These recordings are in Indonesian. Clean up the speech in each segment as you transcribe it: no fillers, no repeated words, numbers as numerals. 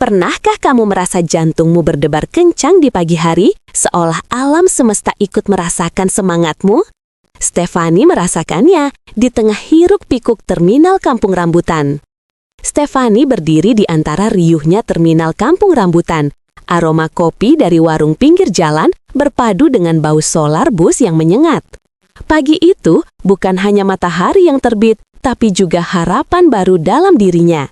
Pernahkah kamu merasa jantungmu berdebar kencang di pagi hari, seolah alam semesta ikut merasakan semangatmu? Stefani merasakannya di tengah hiruk-pikuk terminal Kampung Rambutan. Stefani berdiri di antara riuhnya terminal Kampung Rambutan. Aroma kopi dari warung pinggir jalan berpadu dengan bau solar bus yang menyengat. Pagi itu bukan hanya matahari yang terbit, tapi juga harapan baru dalam dirinya.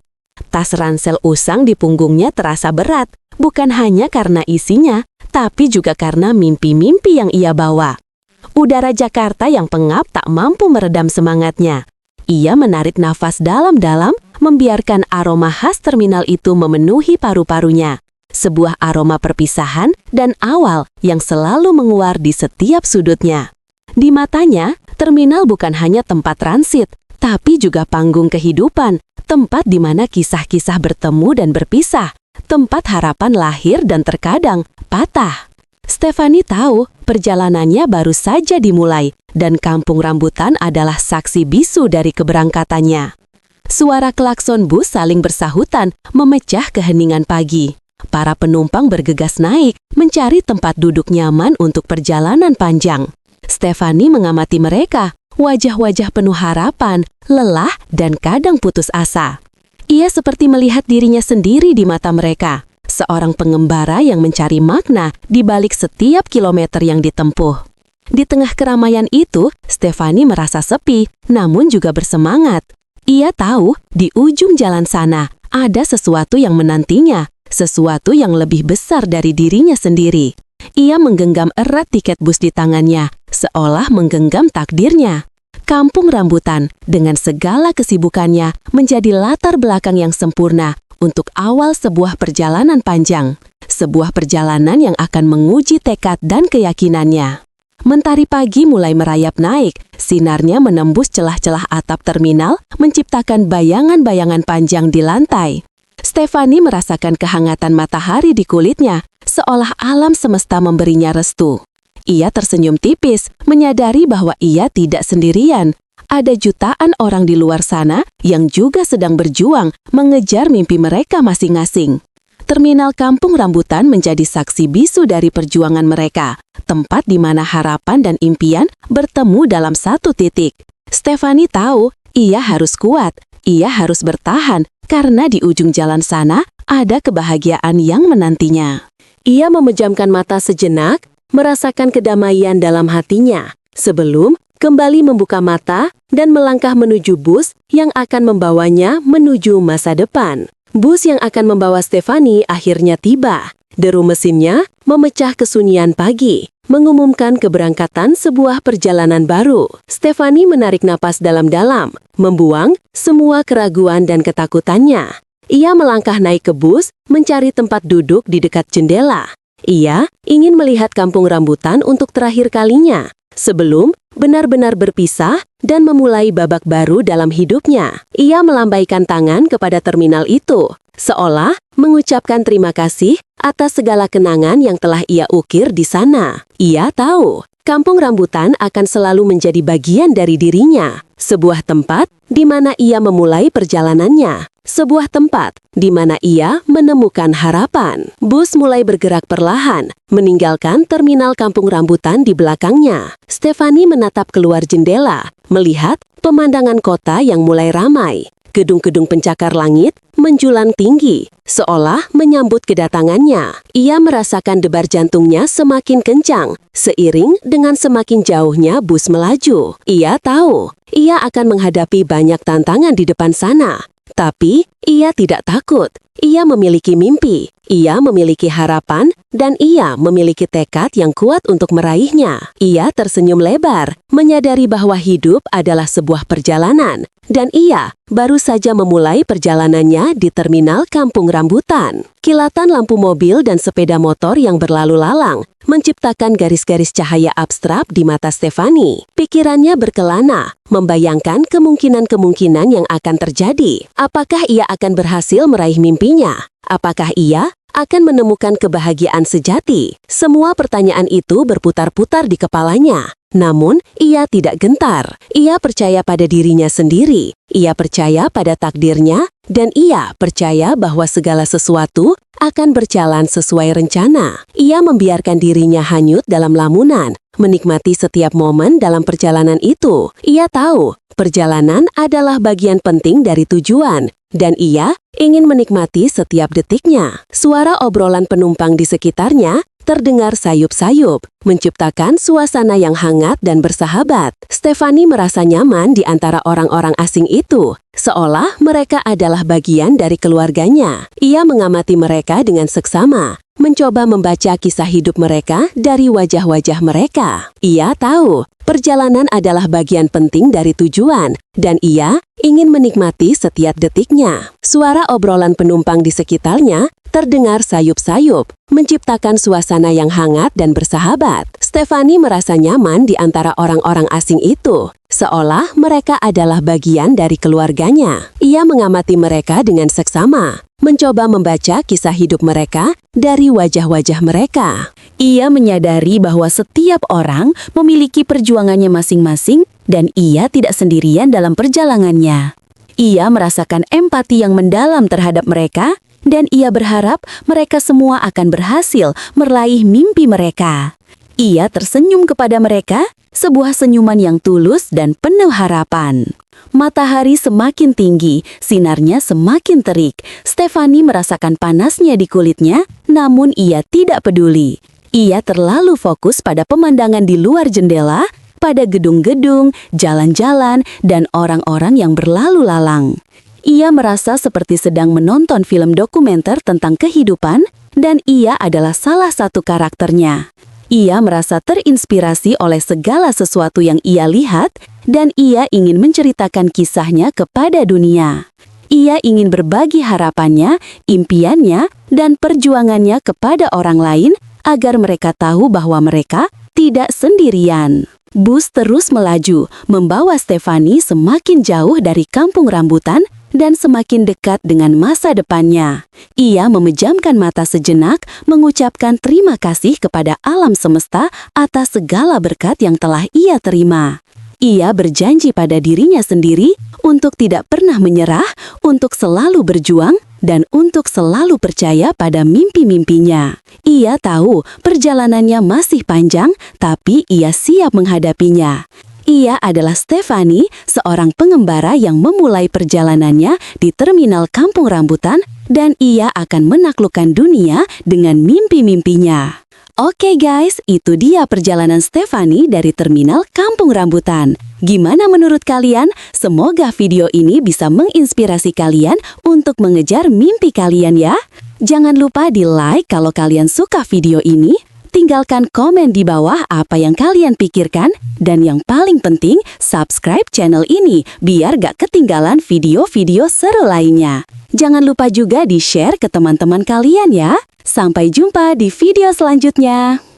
Tas ransel usang di punggungnya terasa berat, bukan hanya karena isinya, tapi juga karena mimpi-mimpi yang ia bawa. Udara Jakarta yang pengap tak mampu meredam semangatnya. Ia menarik nafas dalam-dalam, membiarkan aroma khas terminal itu memenuhi paru-parunya. Sebuah aroma perpisahan dan awal yang selalu menguar di setiap sudutnya. Di matanya, terminal bukan hanya tempat transit, tapi juga panggung kehidupan, tempat di mana kisah-kisah bertemu dan berpisah, tempat harapan lahir dan terkadang patah. Stefani tahu perjalanannya baru saja dimulai, dan Kampung Rambutan adalah saksi bisu dari keberangkatannya. Suara klakson bus saling bersahutan memecah keheningan pagi. Para penumpang bergegas naik, mencari tempat duduk nyaman untuk perjalanan panjang. Stefani mengamati mereka, wajah-wajah penuh harapan, lelah, dan kadang putus asa. Ia seperti melihat dirinya sendiri di mata mereka, seorang pengembara yang mencari makna di balik setiap kilometer yang ditempuh. Di tengah keramaian itu, Stefani merasa sepi, namun juga bersemangat. Ia tahu di ujung jalan sana ada sesuatu yang menantinya, sesuatu yang lebih besar dari dirinya sendiri. Ia menggenggam erat tiket bus di tangannya, seolah menggenggam takdirnya. Kampung Rambutan dengan segala kesibukannya menjadi latar belakang yang sempurna untuk awal sebuah perjalanan panjang. Sebuah perjalanan yang akan menguji tekad dan keyakinannya. Mentari pagi mulai merayap naik, sinarnya menembus celah-celah atap terminal, menciptakan bayangan-bayangan panjang di lantai. Stefani merasakan kehangatan matahari di kulitnya, seolah alam semesta memberinya restu. Ia tersenyum tipis, menyadari bahwa ia tidak sendirian. Ada jutaan orang di luar sana yang juga sedang berjuang mengejar mimpi mereka masing-masing. Terminal Kampung Rambutan menjadi saksi bisu dari perjuangan mereka, tempat di mana harapan dan impian bertemu dalam satu titik. Stefani tahu, ia harus kuat, ia harus bertahan, karena di ujung jalan sana ada kebahagiaan yang menantinya. Ia memejamkan mata sejenak, merasakan kedamaian dalam hatinya, sebelum kembali membuka mata dan melangkah menuju bus yang akan membawanya menuju masa depan. Bus yang akan membawa Stefani akhirnya tiba. Deru mesinnya memecah kesunyian pagi, mengumumkan keberangkatan sebuah perjalanan baru. Stefani menarik napas dalam-dalam, membuang semua keraguan dan ketakutannya. Ia melangkah naik ke bus, mencari tempat duduk di dekat jendela. Ia ingin melihat Kampung Rambutan untuk terakhir kalinya, sebelum benar-benar berpisah dan memulai babak baru dalam hidupnya. Ia melambaikan tangan kepada terminal itu, seolah mengucapkan terima kasih atas segala kenangan yang telah ia ukir di sana. Ia tahu, Kampung Rambutan akan selalu menjadi bagian dari dirinya. Sebuah tempat di mana ia memulai perjalanannya. Sebuah tempat di mana ia menemukan harapan. Bus mulai bergerak perlahan, meninggalkan terminal Kampung Rambutan di belakangnya. Stefani menatap keluar jendela, melihat pemandangan kota yang mulai ramai. Gedung-gedung pencakar langit menjulang tinggi, seolah menyambut kedatangannya. Ia merasakan debar jantungnya semakin kencang, seiring dengan semakin jauhnya bus melaju. Ia tahu, ia akan menghadapi banyak tantangan di depan sana. Tapi, ia tidak takut. Ia memiliki mimpi, ia memiliki harapan, dan ia memiliki tekad yang kuat untuk meraihnya. Ia tersenyum lebar, menyadari bahwa hidup adalah sebuah perjalanan, dan ia baru saja memulai perjalanannya di terminal Kampung Rambutan. Kilatan lampu mobil dan sepeda motor yang berlalu lalang menciptakan garis-garis cahaya abstrak di mata Stefani. Pikirannya berkelana, membayangkan kemungkinan-kemungkinan yang akan terjadi. Apakah ia akan berhasil meraih mimpinya? Apakah ia akan menemukan kebahagiaan sejati? Semua pertanyaan itu berputar-putar di kepalanya. Namun, ia tidak gentar. Ia percaya pada dirinya sendiri. Ia percaya pada takdirnya, dan ia percaya bahwa segala sesuatu akan berjalan sesuai rencana. Ia membiarkan dirinya hanyut dalam lamunan, menikmati setiap momen dalam perjalanan itu. Ia tahu, perjalanan adalah bagian penting dari tujuan, dan ia ingin menikmati setiap detiknya. Suara obrolan penumpang di sekitarnya terdengar sayup-sayup, menciptakan suasana yang hangat dan bersahabat. Stefani merasa nyaman di antara orang-orang asing itu, seolah mereka adalah bagian dari keluarganya. Ia mengamati mereka dengan seksama, mencoba membaca kisah hidup mereka dari wajah-wajah mereka. Ia tahu, perjalanan adalah bagian penting dari tujuan, dan ia ingin menikmati setiap detiknya. Suara obrolan penumpang di sekitarnya terdengar sayup-sayup, menciptakan suasana yang hangat dan bersahabat. Stefani merasa nyaman di antara orang-orang asing itu, seolah mereka adalah bagian dari keluarganya. Ia mengamati mereka dengan seksama, mencoba membaca kisah hidup mereka dari wajah-wajah mereka. Ia menyadari bahwa setiap orang memiliki perjuangannya masing-masing dan ia tidak sendirian dalam perjalanannya. Ia merasakan empati yang mendalam terhadap mereka dan ia berharap mereka semua akan berhasil meraih mimpi mereka. Ia tersenyum kepada mereka, sebuah senyuman yang tulus dan penuh harapan. Matahari semakin tinggi, sinarnya semakin terik. Stefani merasakan panasnya di kulitnya, namun ia tidak peduli. Ia terlalu fokus pada pemandangan di luar jendela, pada gedung-gedung, jalan-jalan, dan orang-orang yang berlalu lalang. Ia merasa seperti sedang menonton film dokumenter tentang kehidupan, dan ia adalah salah satu karakternya. Ia merasa terinspirasi oleh segala sesuatu yang ia lihat, dan ia ingin menceritakan kisahnya kepada dunia. Ia ingin berbagi harapannya, impiannya, dan perjuangannya kepada orang lain, agar mereka tahu bahwa mereka tidak sendirian. Bus terus melaju, membawa Stefani semakin jauh dari kampung rambutan, dan semakin dekat dengan masa depannya. Ia memejamkan mata sejenak, mengucapkan terima kasih kepada alam semesta atas segala berkat yang telah ia terima. Ia berjanji pada dirinya sendiri untuk tidak pernah menyerah, untuk selalu berjuang, dan untuk selalu percaya pada mimpi-mimpinya. Ia tahu perjalanannya masih panjang, tapi ia siap menghadapinya. Ia adalah Stefani, seorang pengembara yang memulai perjalanannya di terminal kampung rambutan, dan ia akan menaklukkan dunia dengan mimpi-mimpinya. Oke guys, itu dia perjalanan Stefani dari terminal kampung rambutan. Gimana menurut kalian? Semoga video ini bisa menginspirasi kalian untuk mengejar mimpi kalian ya. Jangan lupa di like kalau kalian suka video ini. Tinggalkan komen di bawah apa yang kalian pikirkan, dan yang paling penting, subscribe channel ini biar gak ketinggalan video-video seru lainnya. Jangan lupa juga di-share ke teman-teman kalian ya. Sampai jumpa di video selanjutnya.